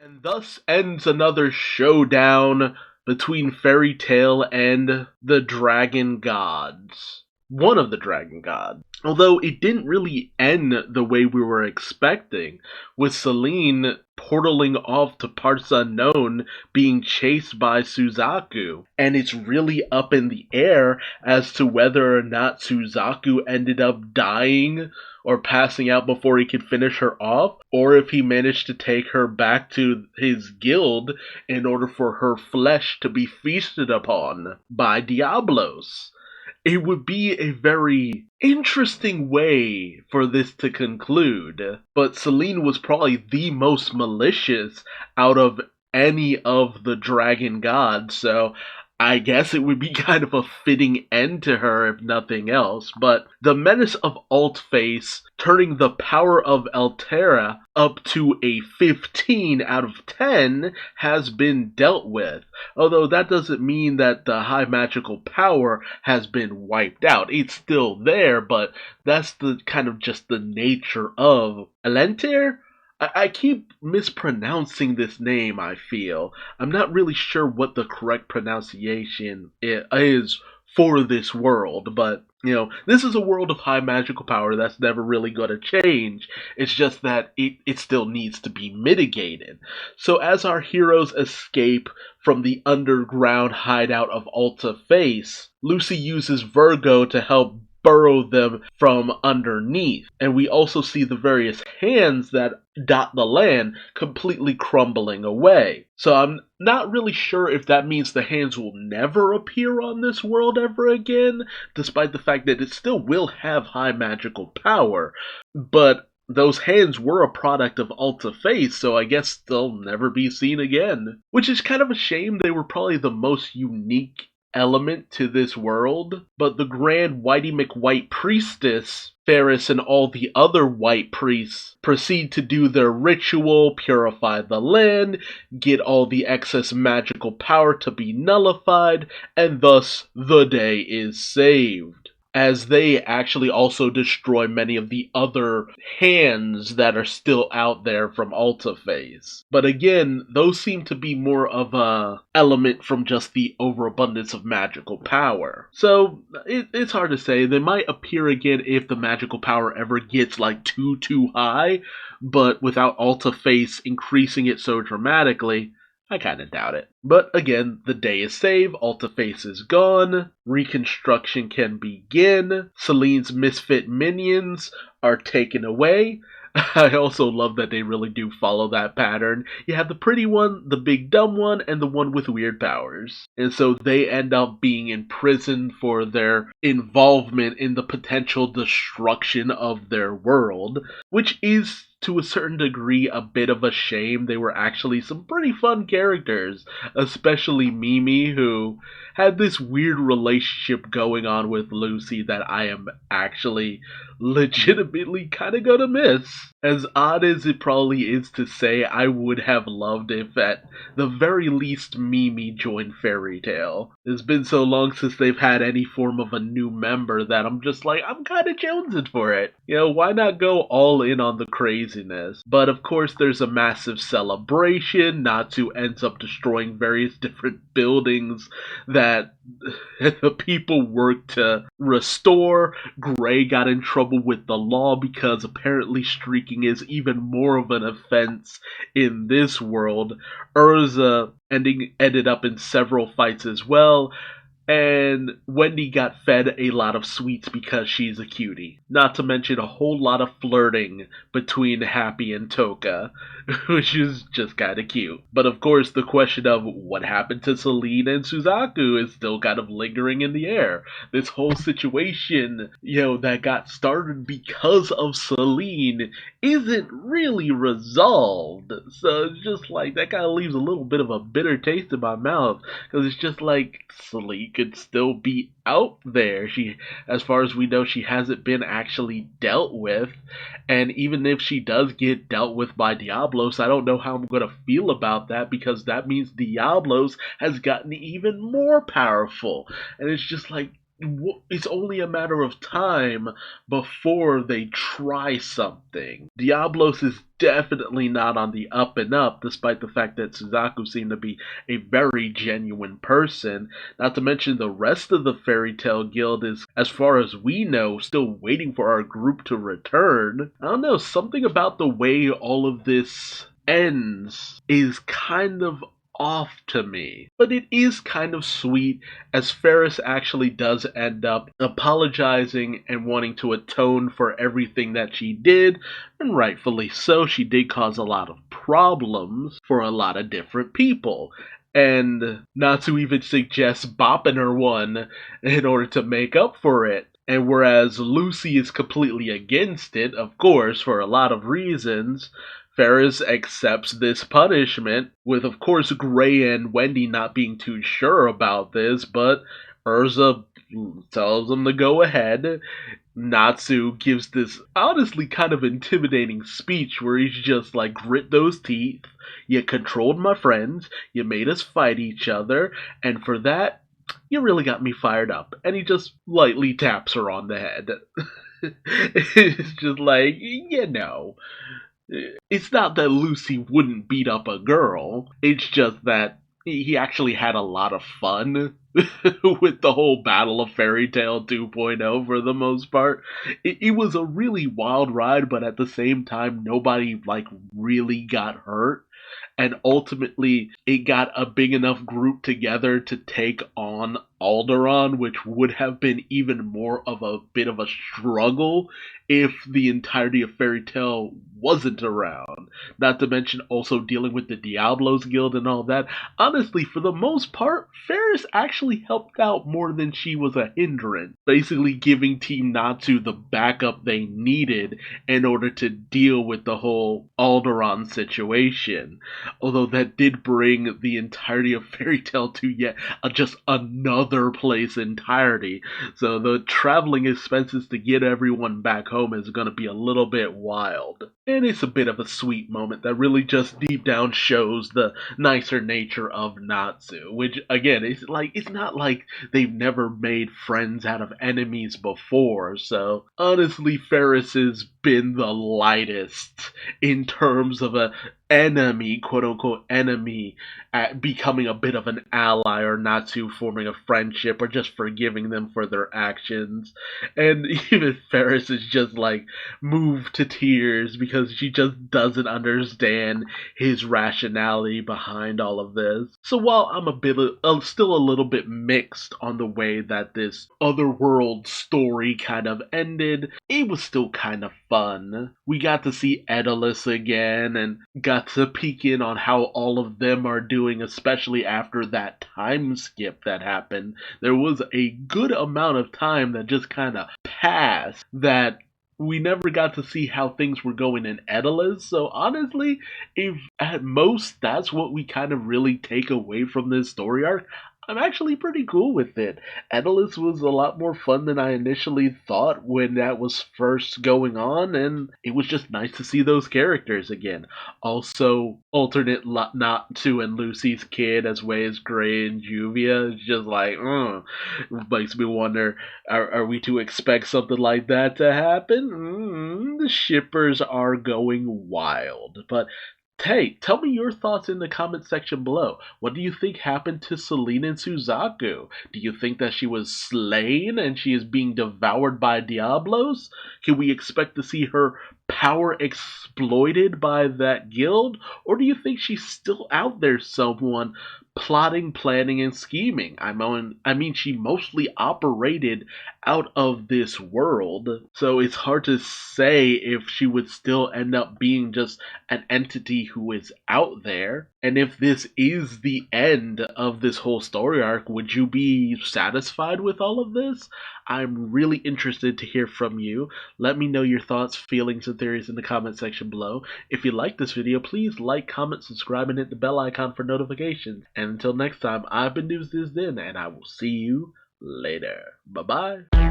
And thus ends another showdown between Fairy Tale and the Dragon Gods. One of the Dragon Gods. Although it didn't really end the way we were expecting, with Celine portaling off to parts unknown, being chased by Suzaku. And it's really up in the air as to whether or not Suzaku ended up dying or passing out before he could finish her off, or if he managed to take her back to his guild in order for her flesh to be feasted upon by Diablos. It would be a very interesting way for this to conclude, but Celine was probably the most malicious out of any of the dragon gods, so I guess it would be kind of a fitting end to her if nothing else. But the menace of Altface turning the power of Altera up to a 15 out of 10 has been dealt with. Although that doesn't mean that the high magical power has been wiped out. It's still there, but that's the kind of just the nature of Elentir. I keep mispronouncing this name, I feel. I'm not really sure what the correct pronunciation is for this world, but, this is a world of high magical power that's never really going to change. It's just that it still needs to be mitigated. So as our heroes escape from the underground hideout of Alta Face, Lucy uses Virgo to help burrow them from underneath. And we also see the various hands that dot the land completely crumbling away. So I'm not really sure if that means the hands will never appear on this world ever again, despite the fact that it still will have high magical power. But those hands were a product of Alta Face, so I guess they'll never be seen again. Which is kind of a shame. They were probably the most unique element to this world, but the Grand Whitey McWhite Priestess, Ferris, and all the other white priests proceed to do their ritual, purify the land, get all the excess magical power to be nullified, and thus the day is saved. As they actually also destroy many of the other hands that are still out there from Alta Phase. But again, those seem to be more of a element from just the overabundance of magical power. So, it's hard to say. They might appear again if the magical power ever gets like too high, but without Alta Phase increasing it so dramatically, I kinda doubt it. But again, the day is saved, Alta Face is gone, reconstruction can begin, Celine's misfit minions are taken away. I also love that they really do follow that pattern. You have the pretty one, the big dumb one, and the one with weird powers. And so they end up being imprisoned for their involvement in the potential destruction of their world, which is to a certain degree a bit of a shame. They were actually some pretty fun characters, especially Mimi, who had this weird relationship going on with Lucy that I am actually legitimately kind of gonna miss. As odd as it probably is to say, I would have loved if at the very least Mimi joined Fairy Tale. It's been so long since they've had any form of a new member that I'm just like, I'm kind of jonesing for it. Why not go all in on the craziness? But of course there's a massive celebration. Natsu ends up destroying various different buildings that the people worked to restore. Gray got in trouble with the law because apparently streaking is even more of an offense in this world. Urza ended up in several fights as well. And Wendy got fed a lot of sweets because she's a cutie. Not to mention a whole lot of flirting between Happy and Toka, which is just kind of cute. But of course, the question of what happened to Celine and Suzaku is still kind of lingering in the air. This whole situation, that got started because of Celine isn't really resolved. So it's just like, that kind of leaves a little bit of a bitter taste in my mouth. Because it's just like, Celine could still be out there. As far as we know, she hasn't been actually dealt with. And even if she does get dealt with by Diablos, I don't know how I'm going to feel about that, because that means Diablos has gotten even more powerful. And it's just like, it's only a matter of time before they try something. Diablos is definitely not on the up and up, despite the fact that Suzaku seemed to be a very genuine person. Not to mention the rest of the Fairy Tail Guild is, as far as we know, still waiting for our group to return. I don't know, something about the way all of this ends is kind of off to me. But it is kind of sweet, as Ferris actually does end up apologizing and wanting to atone for everything that she did, and rightfully so. She did cause a lot of problems for a lot of different people. And Natsu even suggests bopping her one in order to make up for it. And whereas Lucy is completely against it, of course, for a lot of reasons, Ferris accepts this punishment, with of course Gray and Wendy not being too sure about this, but Urza tells them to go ahead. Natsu gives this honestly kind of intimidating speech where he's just like, grit those teeth, you controlled my friends, you made us fight each other, and for that, you really got me fired up. And he just lightly taps her on the head. It's just like, it's not that Lucy wouldn't beat up a girl, it's just that he actually had a lot of fun with the whole Battle of Fairy Tail 2.0 for the most part. It was a really wild ride, but at the same time, nobody really got hurt. And ultimately, it got a big enough group together to take on Alderaan, which would have been even more of a bit of a struggle if the entirety of Fairy Tail wasn't around. Not to mention also dealing with the Diablos Guild and all that. Honestly, for the most part, Ferris actually helped out more than she was a hindrance, basically giving Team Natsu the backup they needed in order to deal with the whole Alderaan situation. Although that did bring the entirety of Fairy Tail to yet just another place entirety. So the traveling expenses to get everyone back home is going to be a little bit wild. And it's a bit of a sweet moment that really just deep down shows the nicer nature of Natsu. Which, again, it's not like they've never made friends out of enemies before. So, honestly, Ferris has been the lightest in terms of a enemy, quote unquote enemy, at becoming a bit of an ally, or Natsu forming a friendship, or just forgiving them for their actions. And even Ferris is just moved to tears because she just doesn't understand his rationality behind all of this. So while I'm still a little bit mixed on the way that this otherworld story kind of ended, it was still kind of fun. We got to see Daedalus again and got to peek in on how all of them are doing, especially after that time skip that happened. There was a good amount of time that just kind of passed that we never got to see how things were going in Daedalus. So honestly, if at most that's what we kind of really take away from this story arc, I'm actually pretty cool with it. Daedalus was a lot more fun than I initially thought when that was first going on, and it was just nice to see those characters again. Also, alternate Natsu and Lucy's kid as way as Gray and Juvia is just makes me wonder, are we to expect something like that to happen? The shippers are going wild, but hey, tell me your thoughts in the comment section below. What do you think happened to Selene and Suzaku? Do you think that she was slain and she is being devoured by Diablos? Can we expect to see her power exploited by that guild? Or do you think she's still out there someone plotting, planning, and scheming? I mean, she mostly operated out of this world, so it's hard to say if she would still end up being just an entity who is out there. And if this is the end of this whole story arc, would you be satisfied with all of this? I'm really interested to hear from you. Let me know your thoughts, feelings, and theories in the comment section below. If you like this video, please like, comment, subscribe, and hit the bell icon for notifications. And until next time, I've been Duuz-Diz-Din, and I will see you later. Bye-bye.